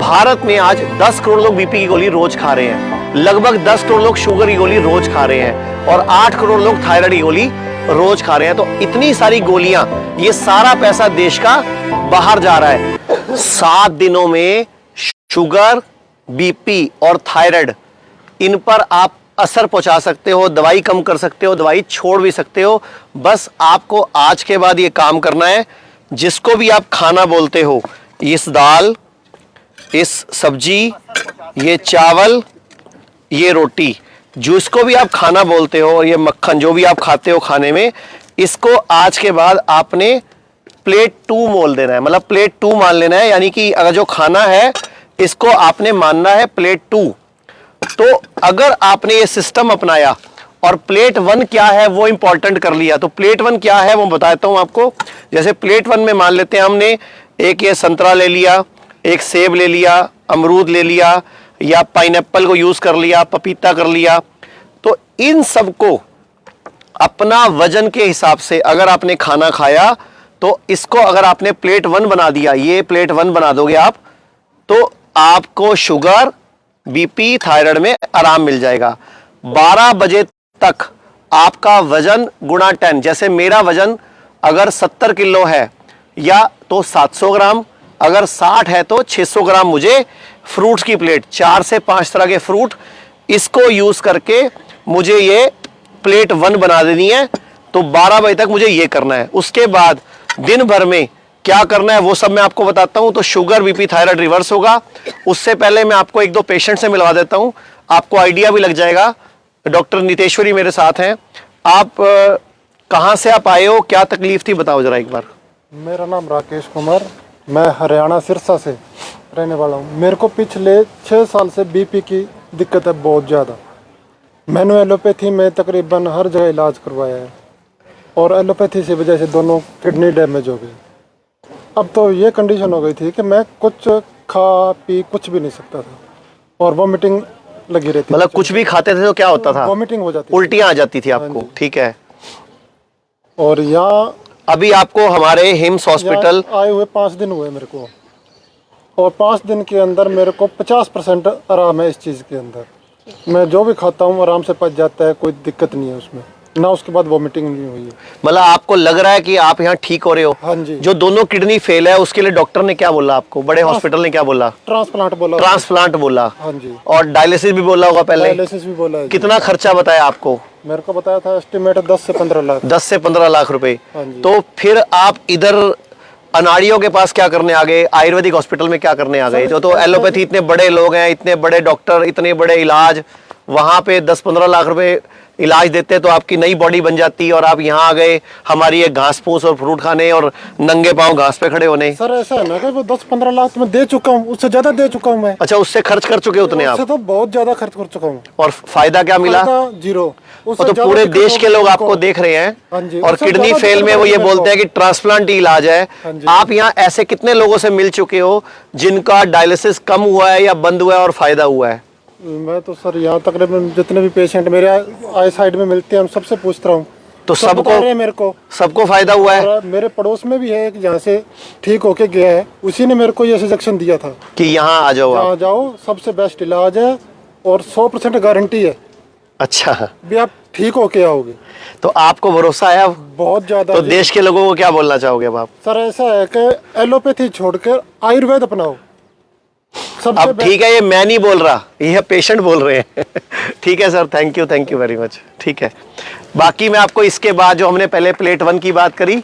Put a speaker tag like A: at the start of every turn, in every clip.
A: भारत में आज 10 करोड़ लोग बीपी की गोली रोज खा रहे हैं, लगभग 10 करोड़ लोग शुगर की गोली रोज खा रहे हैं और 8 करोड़ लोग थायराइड की गोली रोज खा रहे हैं। तो इतनी सारी गोलियां, ये सारा पैसा देश का बाहर जा रहा है। 7 दिनों में शुगर, बीपी और थायराइड, इन पर आप असर पहुंचा सकते हो, दवाई कम कर सकते हो, दवाई छोड़ भी सकते हो। बस आपको आज के बाद ये काम करना है। जिसको भी आप खाना बोलते हो, इस दाल, इस सब्जी, ये चावल, ये रोटी, जिसको भी आप खाना बोलते हो, और ये मक्खन जो भी आप खाते हो खाने में, इसको आज के बाद आपने प्लेट 2 मोल देना है, मतलब प्लेट 2 मान लेना है। यानी कि अगर जो खाना है इसको आपने मानना है प्लेट 2। तो अगर आपने ये सिस्टम अपनाया और प्लेट 1 क्या है वो इंपॉर्टेंट कर लिया, तो प्लेट 1 क्या है वो बताता हूं आपको। जैसे प्लेट 1 में मान लेते हैं हमने एक ये संतरा ले लिया, एक सेब ले लिया, अमरूद ले लिया, या पाइनएप्पल को यूज कर लिया, पपीता कर लिया। तो इन सबको अपना वजन के हिसाब से अगर आपने खाना खाया, तो इसको अगर आपने प्लेट 1 बना दिया, ये प्लेट 1 बना दोगे आप, तो आपको शुगर, बीपी, थायराइड में आराम मिल जाएगा। 12 बजे तक आपका वजन गुणा 10, जैसे मेरा वजन अगर 70 किलो है या तो 700 ग्राम, अगर 60 है तो 600 ग्राम मुझे फ्रूट्स की प्लेट, 4 से 5 तरह के फ्रूट, इसको यूज करके मुझे ये प्लेट 1 बना देनी है। तो 12 बजे तक मुझे ये करना है। उसके बाद दिन भर में क्या करना है वो सब मैं आपको बताता हूं। तो शुगर, बीपी, थायराइड रिवर्स होगा। उससे पहले मैं आपको 1-2 पेशेंट से मिलवा देता हूं, आपको आइडिया भी लग जाएगा। डॉक्टर नितेश्वरी मेरे साथ हैं। आप कहां से आप आए हो, क्या तकलीफ थी, बताओ जरा एक बार।
B: मेरा नाम राकेश कुमार, मैं हरियाणा सिरसा से रहने वाला हूँ। मेरे को पिछले 6 साल से बीपी की दिक्कत है बहुत ज़्यादा। मैंने एलोपैथी में तकरीबन हर जगह इलाज करवाया है और एलोपैथी की वजह से दोनों किडनी डैमेज हो गई। अब तो ये कंडीशन हो गई थी कि मैं कुछ खा पी कुछ भी नहीं सकता था और वॉमिटिंग लगी रहती।
A: मतलब कुछ भी खाते थे तो क्या होता था?
B: वॉमिटिंग हो जाती,
A: उल्टियां आ जाती थी आपको। ठीक है।
B: और यहाँ
A: अभी आपको हमारे हिम्स हॉस्पिटल
B: आए हुए 5 दिन हुए मेरे को, और 5 दिन के अंदर मेरे को 50% आराम है। इस चीज़ के अंदर मैं जो भी खाता हूँ आराम से पच जाता है, कोई दिक्कत नहीं है उसमें, ना उसके बाद वॉमिटिंग नहीं हुई है।
A: मतलब आपको लग रहा है कि आप यहाँ ठीक हो रहे हो?
B: हाँ जी।
A: जो दोनों किडनी फेल है उसके लिए डॉक्टर ने क्या बोला आपको? बड़े हॉस्पिटल ने क्या बोला?
B: ट्रांसप्लांट बोला।
A: ट्रांसप्लांट बोला।
B: हाँ जी।
A: और डायलिसिस भी बोला होगा पहले?
B: डायलिसिस भी बोला है।
A: कितना खर्चा बताया आपको?
B: मेरे को बताया था एस्टिमेट 10 से 15 लाख।
A: 10 से 15 लाख रुपए।
B: हाँ जी।
A: तो फिर आप इधर अनाड़ियों के पास क्या करने आ गए? आयुर्वेदिक हॉस्पिटल में क्या करने आ गए? जो तो एलोपैथी, इतने बड़े लोग हैं, इतने बड़े डॉक्टर, इतने बड़े इलाज, वहां पे 10-15 लाख रुपए इलाज देते तो आपकी नई बॉडी बन जाती, और आप यहाँ आ गए हमारी एक घास फूस और फ्रूट खाने और नंगे पांव घास पे खड़े होने।
B: सर ऐसा है ना कि वो 10-15 लाख में दे चुका हूँ, उससे ज्यादा दे चुका हूँ मैं।
A: अच्छा, उससे खर्च कर चुके उतने आप?
B: उससे तो बहुत ज्यादा खर्च कर चुका हूँ।
A: और फायदा क्या मिला?
B: जीरो।
A: तो पूरे देश के लोग आपको देख रहे हैं।
B: हाँ जी।
A: और किडनी फेल में वो ये बोलते हैं कि ट्रांसप्लांट ही इलाज है। आप यहाँ ऐसे कितने लोगों से मिल चुके हो जिनका डायलिसिस कम हुआ है या बंद हुआ है और फायदा हुआ है?
B: मैं तो सर यहाँ तकरीबन जितने भी पेशेंट मेरे आई साइड में मिलते हैं, हम सबसे पूछता हूँ,
A: तो सबको फायदा हुआ है।
B: और मेरे पड़ोस में भी है एक जहाँ से ठीक होके गया है, उसी ने मेरे को ये सजेशन दिया था
A: कि यहाँ आ जाओ,
B: यहाँ जाओ, सबसे बेस्ट इलाज है और 100% गारंटी है।
A: अच्छा,
B: भी आप ठीक होके आओगे।
A: तो आपको भरोसा है अब?
B: बहुत ज्यादा।
A: तो देश के लोगों को क्या बोलना चाहोगे अब आप?
B: सर ऐसा है कि एलोपैथी छोड़कर आयुर्वेद अपनाओ।
A: अब ठीक है, ये मैं नहीं बोल रहा, ये पेशेंट बोल रहे हैं। ठीक है sir, thank you very much. ठीक है, बाकी मैं आपको इसके बाद जो हमने पहले प्लेट 1 की बात करी,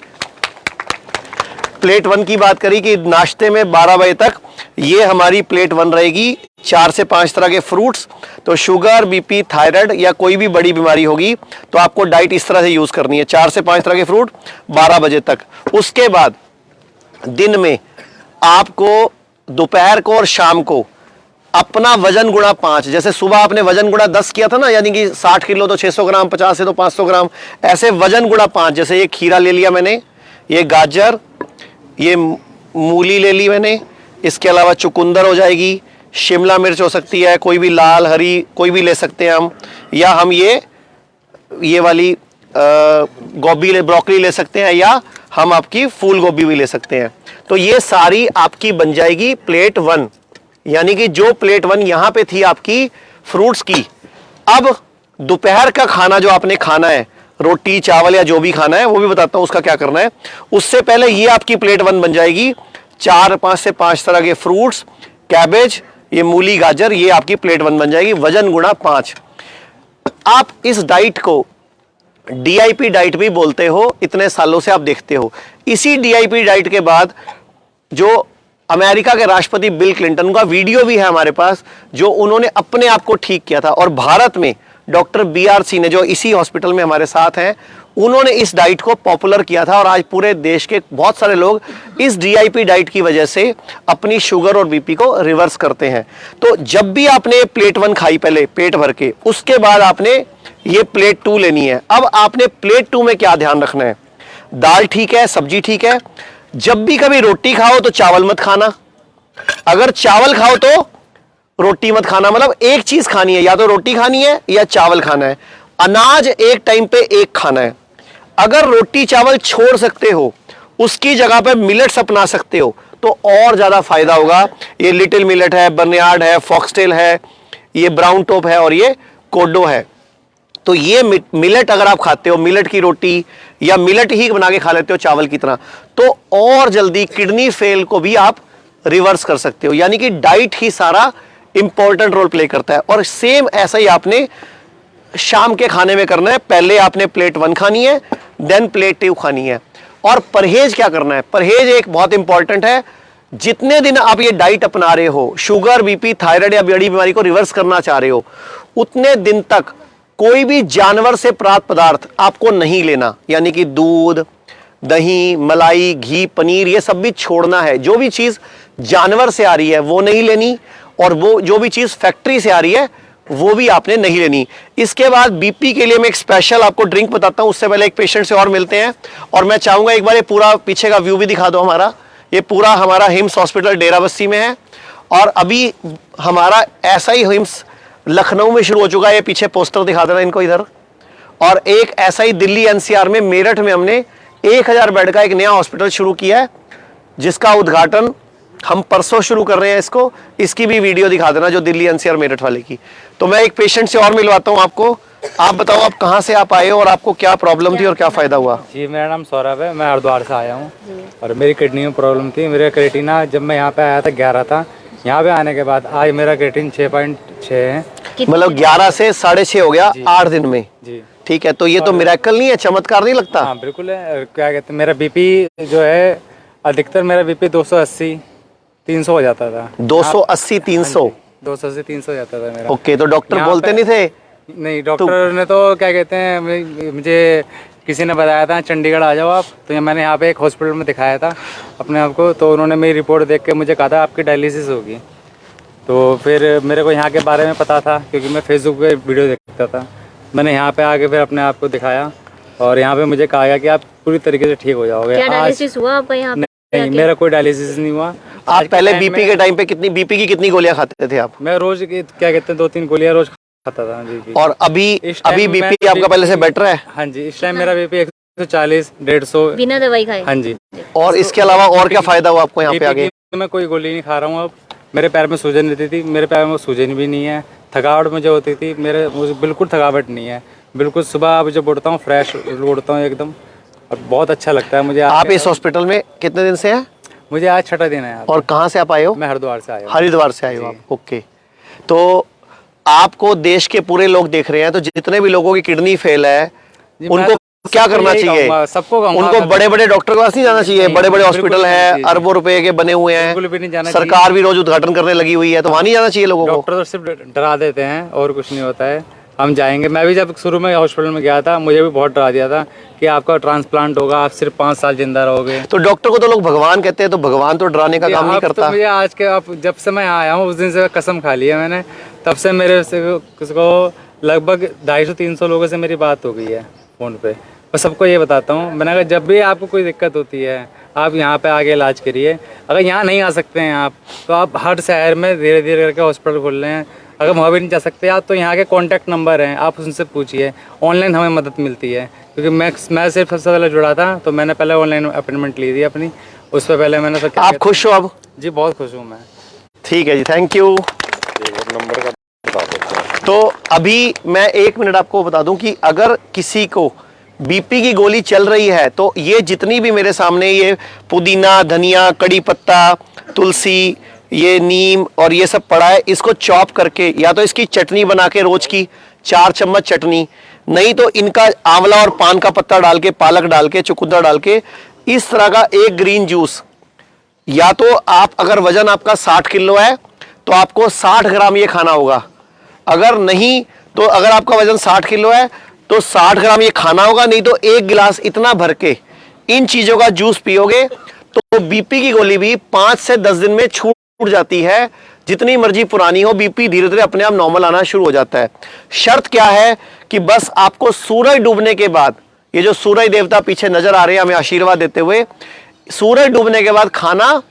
A: प्लेट 1 की बात करी कि नाश्ते में 12 बजे तक ये हमारी प्लेट 1 रहेगी, 4 से 5 तरह के फ्रूट्स। तो शुगर, बीपी, थायराइड या कोई भी बड़ी बीमारी होगी तो आपको डाइट इस तरह से यूज करनी है, 4 से 5 तरह के फ्रूट 12 बजे तक। उसके बाद दिन में आपको दोपहर को और शाम को अपना वजन गुणा 5, जैसे सुबह आपने वजन गुणा 10 किया था ना, यानी कि 60 किलो तो 600 ग्राम, 50 है तो 500 ग्राम, ऐसे वजन गुणा 5। जैसे ये खीरा ले लिया मैंने, ये गाजर, ये मूली ले ली मैंने, इसके अलावा चुकंदर हो जाएगी, शिमला मिर्च हो सकती है, कोई भी लाल हरी कोई भी ले सकते हैं हम, या हम ये वाली गोभी ब्रोकली ले सकते हैं, या हम आपकी फूल गोभी भी ले सकते हैं। तो ये सारी आपकी बन जाएगी प्लेट 1। यानी कि जो प्लेट 1 यहां पे थी आपकी फ्रूट्स की, अब दोपहर का खाना जो आपने खाना है, रोटी चावल या जो भी खाना है, वो भी बताता हूं उसका क्या करना है। उससे पहले ये आपकी प्लेट 1 बन जाएगी, 4 से 5 तरह के फ्रूट्स, कैबेज, ये मूली गाजर, ये आपकी प्लेट 1 बन जाएगी, वजन गुणा 5। आप इस डाइट को डीआईपी डाइट भी बोलते हो, इतने सालों से आप देखते हो। इसी डीआईपी डाइट के बाद जो अमेरिका के राष्ट्रपति बिल क्लिंटन का वीडियो भी है हमारे पास, जो उन्होंने अपने आप को ठीक किया था, और भारत में डॉक्टर BRC ने, जो इसी हॉस्पिटल में हमारे साथ हैं, उन्होंने इस डाइट को पॉपुलर किया था, और आज पूरे देश के बहुत सारे लोग इस डीआईपी डाइट की वजह से अपनी शुगर और बीपी को रिवर्स करते हैं। तो जब भी आपने प्लेट 1 खाई पहले पेट भर के, उसके बाद आपने ये प्लेट 2 लेनी है। अब आपने प्लेट 2 में क्या ध्यान रखना है? दाल ठीक है, सब्जी ठीक है। जब भी कभी रोटी खाओ तो चावल मत खाना, अगर चावल खाओ तो रोटी मत खाना। मतलब एक चीज खानी है, या तो रोटी खानी है या चावल खाना है। अनाज एक टाइम पे एक खाना है। अगर रोटी चावल छोड़ सकते हो, उसकी जगह पे मिलेट्स अपना सकते हो, तो और ज्यादा फायदा होगा। ये लिटिल मिलेट है, बर्नयार्ड है, फॉक्सटेल है, ये ब्राउन टॉप है, और ये कोडो है। तो ये मिलेट अगर आप खाते हो, मिलेट की रोटी या मिलेट ही बना के खा लेते हो चावल की तरह, तो और जल्दी किडनी फेल को भी आप रिवर्स कर सकते हो। यानी कि डाइट ही सारा इंपॉर्टेंट रोल प्ले करता है। और सेम ऐसा ही आपने शाम के खाने में करना है। पहले आपने प्लेट 1 खानी है, देन प्लेट 2 खानी है। और परहेज क्या करना है? परहेज एक बहुत इंपॉर्टेंट है। जितने दिन आप ये डाइट अपना रहे हो, शुगर, बीपी, थायराइड या बड़ी बीमारी को रिवर्स करना चाह रहे हो, उतने दिन तक कोई भी जानवर से प्राप्त पदार्थ आपको नहीं लेना। यानी कि दूध, दही, मलाई, घी, पनीर, ये सब भी छोड़ना है। जो भी चीज जानवर से आ रही है वो नहीं लेनी, और वो जो भी चीज फैक्ट्री से आ रही है वो भी आपने नहीं लेनी। इसके बाद बीपी के लिए मैं एक स्पेशल आपको ड्रिंक बताता हूं। उससे पहले एक पेशेंट से और मिलते हैं, और मैं चाहूंगा एक बार ये पूरा पीछे का व्यू भी दिखा दो हमारा। ये पूरा हमारा हिम्स हॉस्पिटल डेराबस्सी में है, और अभी हमारा ऐसा ही हिम्स लखनऊ में शुरू हो चुका है। ये पीछे पोस्टर दिखा देना इनको इधर। और एक ऐसा ही दिल्ली NCR में, मेरठ में हमने 1000 बेड का एक नया हॉस्पिटल शुरू किया है, जिसका उद्घाटन हम परसों शुरू कर रहे हैं। इसकी भी वीडियो दिखा देना, जो दिल्ली NCR मेरठ वाले की। तो मैं एक पेशेंट से और मिलवाता हूं आपको। आप बताओ, आप कहां से आप आए हो और आपको क्या प्रॉब्लम थी और क्या फायदा हुआ?
C: जी, मेरा नाम सौरभ है, मैं हरिद्वार से आया हूँ, और मेरी किडनी में प्रॉब्लम थी। मेरा क्रेटिना जब मैं यहाँ पे आया था 11 था, यहाँ पे आने के बाद आज मेरा क्रेटिन 6.6 है।
A: मतलब 11 से 6.5 हो गया 8 दिन में।
C: जी
A: ठीक है, तो ये तो मिरेकल नहीं है, चमत्कार नहीं लगता?
C: हाँ बिल्कुल है। क्या कहते हैं, मेरा बीपी जो है अधिकतर मेरा बीपी 280-300 हो जाता था।
A: 280-300?
C: 280-300 हो जाता था मेरा।
A: ओके, तो डॉक्टर बोलते नहीं थे?
C: नहीं, डॉक्टर ने तो क्या कहते हैं, मुझे किसी ने बताया था चंडीगढ़ आ जाओ आप, तो मैंने यहाँ पे एक हॉस्पिटल में दिखाया था अपने आप को। तो उन्होंने मेरी रिपोर्ट देख के मुझे कहा था आपकी डायलिसिस होगी। तो फिर मेरे को यहाँ के बारे में पता था, क्योंकि मैं फेसबुक पे वीडियो देखता था। मैंने यहाँ पे आके फिर अपने आप को दिखाया, और यहाँ पे मुझे कहा गया कि आप पूरी तरीके से ठीक हो जाओगे।
D: क्या डायलिसिस हुआ आपका यहाँ पे?
C: नहीं, मेरा कोई डायलिसिस नहीं हुआ।
A: आप पहले बीपी के टाइम पे बीपी की कितनी गोलियां खाते थे आप?
C: मैं रोज क्या कहते हैं 2-3 गोलियां रोज खाता था। जी।
A: और अभी बीपी आपका पहले से बेटर है?
C: हाँ जी, इस टाइम मेरा बीपी 140-150
D: बिना दवाई खाए।
C: हाँ जी।
A: और इसके अलावा और क्या फायदा हुआ आपको यहाँ पे आगे?
C: मैं कोई गोली नहीं खा रहा हूँ अब। मेरे पैर में सूजन रहती थी, मेरे पैर में सूजन भी नहीं है। थकावट मुझे होती थी, मुझे बिल्कुल थकावट नहीं है। बिल्कुल सुबह आप जब उठता हूँ फ्रेश उठता हूँ एकदम, और बहुत अच्छा लगता है मुझे।
A: आप इस हॉस्पिटल में कितने दिन से हैं?
C: मुझे आज 6ठा दिन है।
A: और कहाँ से आप आए हो?
C: मैं हरिद्वार से आया हूँ।
A: हरिद्वार से आए हो आप? ओके। तो आपको देश के पूरे लोग देख रहे हैं, तो जितने भी लोगों की किडनी फेल है उनको क्या करना चाहिए?
C: सबको
A: उनको बड़े बड़े डॉक्टर के पास नहीं जाना चाहिए? बड़े बड़े हॉस्पिटल है, अरबों रुपए के बने हुए हैं, सरकार भी रोज उद्घाटन करने लगी हुई है, तो वहां नहीं जाना चाहिए लोगों को?
C: डॉक्टर तो सिर्फ डरा देते हैं और कुछ नहीं होता है। हम जाएंगे। मैं भी जब शुरू में हॉस्पिटल में गया था, मुझे भी बहुत डरा दिया था कि आपका ट्रांसप्लांट होगा, आप सिर्फ 5 साल जिंदा रहोगे।
A: तो डॉक्टर को तो लोग भगवान कहते हैं, तो भगवान तो डराने का काम नहीं करता।
C: तो मुझे आज के जब से मैं आया हूँ उस दिन से कसम खा ली है मैंने, तब से मेरे से को लगभग 250-300 लोगों से मेरी बात हो गई है फ़ोन पे। मैं सबको ये बताता हूँ, मैंने कहा जब भी आपको कोई दिक्कत होती है आप यहाँ पे आके इलाज करिए। अगर यहाँ नहीं आ सकते हैं आप, तो आप हर शहर में धीरे धीरे करके हॉस्पिटल खोल रहे हैं। अगर वहाँ भी नहीं जा सकते आप, तो यहाँ के कॉन्टैक्ट नंबर हैं, आप उनसे पूछिए। ऑनलाइन हमें मदद मिलती है, क्योंकि मैं सिर्फ सबसे पहले जुड़ा था, तो मैंने पहले ऑनलाइन अपॉइंटमेंट ली थी अपनी। उस पर पहले मैंने
A: आप खुश हो अब?
C: जी बहुत खुश हूँ मैं।
A: ठीक है जी, थैंक यू।
E: नंबर का बता देते हैं।
A: तो अभी मैं 1 मिनट आपको बता दूं कि अगर किसी को बीपी की गोली चल रही है तो ये जितनी भी मेरे सामने ये पुदीना, धनिया, कड़ी पत्ता, तुलसी, ये नीम और ये सब पड़ा है, इसको चॉप करके या तो इसकी चटनी बना के रोज की 4 चम्मच चटनी, नहीं तो इनका आंवला और पान का पत्ता डाल के, पालक डाल के, चुकंदर डाल के इस तरह का एक ग्रीन जूस, या तो आप अगर वजन आपका 60 किलो है तो आपको 60 ग्राम ये खाना होगा, अगर नहीं तो अगर आपका वजन 60 किलो है तो 60 ग्राम ये खाना होगा, नहीं तो 1 गिलास इतना भर के इन चीजों का जूस पियोगे तो बीपी की गोली भी 5 से 10 दिन में छूट जाती है। जितनी मर्जी पुरानी हो, बीपी धीरे धीरे अपने आप नॉर्मल आना शुरू हो जाता है। शर्त क्या है कि बस आपको सूरज डूबने के बाद, ये जो सूरज देवता पीछे नजर आ रहे हैं हमें आशीर्वाद देते हुए, सूरज डूबने के बाद खाना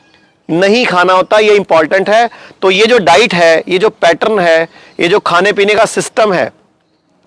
A: नहीं खाना होता, ये इंपॉर्टेंट है। तो ये जो डाइट है, ये जो पैटर्न है, ये जो खाने पीने का सिस्टम है,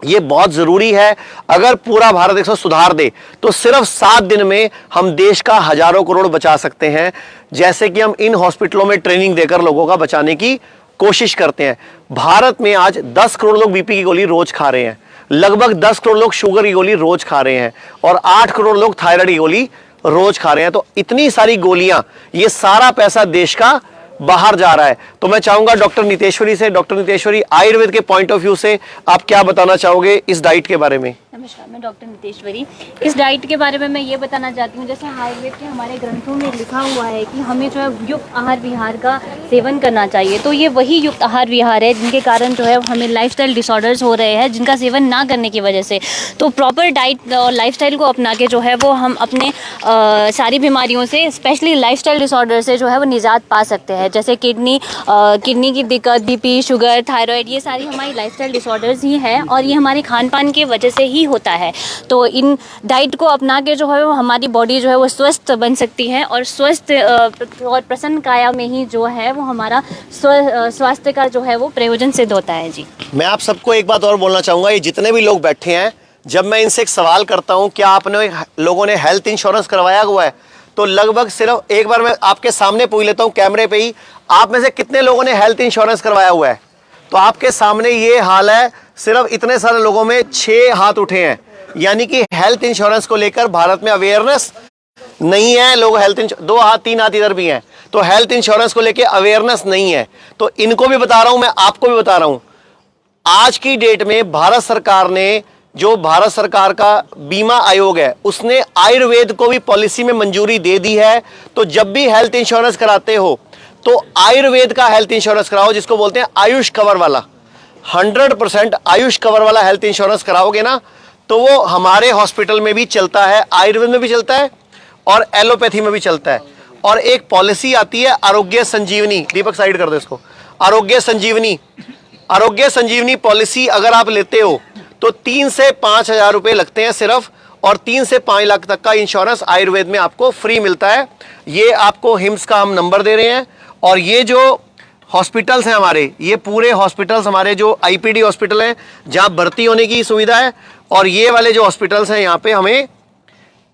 A: ये बहुत जरूरी है। अगर पूरा भारत इसको सुधार दे तो सिर्फ 7 दिन में हम देश का हजारों करोड़ बचा सकते हैं, जैसे कि हम इन हॉस्पिटलों में ट्रेनिंग देकर लोगों का बचाने की कोशिश करते हैं। भारत में आज 10 करोड़ लोग बीपी की गोली रोज खा रहे हैं, लगभग 10 करोड़ लोग शुगर की गोली रोज खा रहे हैं और 8 करोड़ लोग थायराइड की गोली रोज खा रहे हैं। तो इतनी सारी गोलियां, ये सारा पैसा देश का बाहर जा रहा है। तो मैं चाहूंगा डॉक्टर नितेश्वरी से, डॉक्टर नितेश्वरी आयुर्वेद के पॉइंट ऑफ व्यू से आप क्या बताना चाहोगे इस डाइट के बारे में?
D: नमस्कार, मैं डॉक्टर नितेश्वरी। इस डाइट के बारे में मैं ये बताना चाहती हूँ, जैसे आयुर्वेद के हमारे ग्रंथों में लिखा हुआ है कि हमें जो है युक्त आहार विहार का सेवन करना चाहिए। तो ये वही युक्त आहार विहार है जिनके कारण जो है हमें लाइफस्टाइल डिसऑर्डर्स हो रहे हैं, जिनका सेवन ना करने की वजह से। तो प्रॉपर डाइट और लाइफस्टाइल को अपना के जो है वो हम अपने सारी बीमारियों से, स्पेशली लाइफस्टाइल डिसऑर्डर से जो है वो निजात पा सकते हैं। जैसे किडनी की दिक्कत, बीपी, शुगर, थायराइड, ये सारी हमारी लाइफस्टाइल डिसऑर्डर्स ही है और ये हमारे खान पान की वजह से ही होता है। तो इन डाइट को अपना के जो है वो हमारी बॉडी जो है वो स्वस्थ बन सकती है और स्वस्थ और प्रसन्न काया में ही जो है वो हमारा स्वास्थ्य का जो है वो प्रयोजन सिद्ध होता है। जी,
A: मैं आप सबको एक बात और बोलना चाहूंगा, ये जितने भी लोग बैठे हैं, जब मैं इनसे एक सवाल करता हूं क्या आपने लोगों ने हेल्थ इंश्योरेंस करवाया हुआ है, तो लगभग सिर्फ एक बार मैं आपके सामने पूछ लेता हूं कैमरे पे ही, आप में से कितने लोगों ने हेल्थ इंश्योरेंस करवाया हुआ है? तो आपके सामने ये हाल है, सिर्फ इतने सारे लोगों में 6 हाथ उठे हैं। यानी कि हेल्थ इंश्योरेंस को लेकर भारत में अवेयरनेस नहीं है। लोग हेल्थ 2 हाथ 3 हाथ इधर भी हैं, तो हेल्थ इंश्योरेंस को लेकर अवेयरनेस नहीं है। तो इनको भी बता रहा हूं, मैं आपको भी बता रहा हूं, आज की डेट में भारत सरकार ने, जो भारत सरकार का बीमा आयोग है, उसने आयुर्वेद को भी पॉलिसी में मंजूरी दे दी है। तो जब भी हेल्थ इंश्योरेंस कराते हो तो आयुर्वेद का हेल्थ इंश्योरेंस कराओ, जिसको बोलते हैं आयुष कवर वाला। 100% आयुष कवर वाला हेल्थ इंश्योरेंस कराओगे ना, तो वो हमारे हॉस्पिटल में भी चलता है, आयुर्वेद में भी चलता है और एलोपैथी में भी चलता है। और एक पॉलिसी आती है आरोग्य संजीवनी, दीपक साइड कर दो इसको, आरोग्य संजीवनी पॉलिसी अगर आप लेते हो तो 3 से 5 हजार रुपए लगते हैं सिर्फ, और 3 से 5 लाख तक का इंश्योरेंस आयुर्वेद में आपको फ्री मिलता है। ये आपको हिम्स का हम नंबर दे रहे हैं। और ये जो हॉस्पिटल्स हैं हमारे, ये पूरे हॉस्पिटल्स हमारे जो आईपीडी हॉस्पिटल हैं जहां भर्ती होने की सुविधा है, और ये वाले जो हॉस्पिटल्स हैं यहाँ पे हमें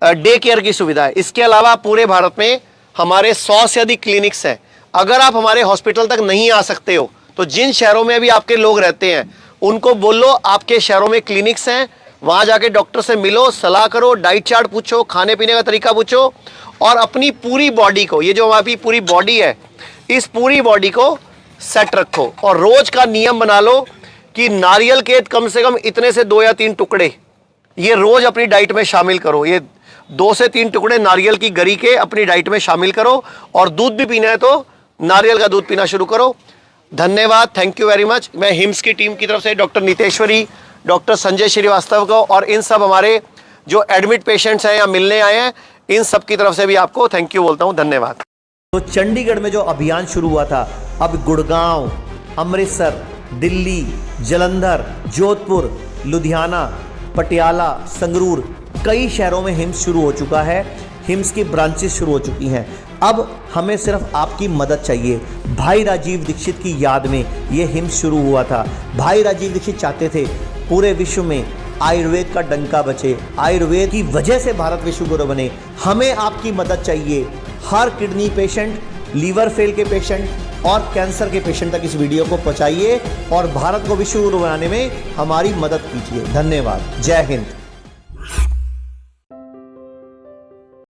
A: डे केयर की सुविधा है। इसके अलावा पूरे भारत में हमारे 100 से अधिक क्लिनिक्स हैं। अगर आप हमारे हॉस्पिटल तक नहीं आ सकते हो तो जिन शहरों में भी आपके लोग रहते हैं उनको बोलो आपके शहरों में क्लिनिक्स हैं, वहां जाके डॉक्टर से मिलो, सलाह करो, डाइट चार्ट पूछो, खाने पीने का तरीका पूछो, और अपनी पूरी बॉडी को, ये जो हमारी पूरी बॉडी है, इस पूरी बॉडी को सेट रखो। और रोज का नियम बना लो कि नारियल के कम से कम इतने से 2 या 3 टुकड़े ये रोज अपनी डाइट में शामिल करो। ये 2 से 3 टुकड़े नारियल की गरी के अपनी डाइट में शामिल करो। और दूध भी पीना है तो नारियल का दूध पीना शुरू करो। धन्यवाद, थैंक यू वेरी मच। मैं हिम्स की टीम की तरफ से डॉक्टर नितेश्वरी, डॉक्टर संजय श्रीवास्तव को और इन सब हमारे जो एडमिट पेशेंट्स हैं या मिलने आए हैं, इन सब की तरफ से भी आपको थैंक यू बोलता हूँ। धन्यवाद।
F: तो चंडीगढ़ में जो अभियान शुरू हुआ था, अब गुड़गांव, अमृतसर, दिल्ली, जालंधर, जोधपुर, लुधियाना, पटियाला, संगरूर, कई शहरों में हिम्स शुरू हो चुका है। हिम्स की ब्रांचेस शुरू हो चुकी हैं। अब हमें सिर्फ आपकी मदद चाहिए। भाई राजीव दीक्षित की याद में ये हिम्स शुरू हुआ था। भाई राजीव दीक्षित चाहते थे पूरे विश्व में आयुर्वेद का डंका बचे, आयुर्वेद की वजह से भारत विश्व गुरु बने। हमें आपकी मदद चाहिए। हर किडनी पेशेंट, लीवर फेल के पेशेंट, और कैंसर के पेशेंट तक इस वीडियो को पहुंचाइए और भारत को विश्व गुरु बनाने में हमारी मदद कीजिए। धन्यवाद। जय हिंद।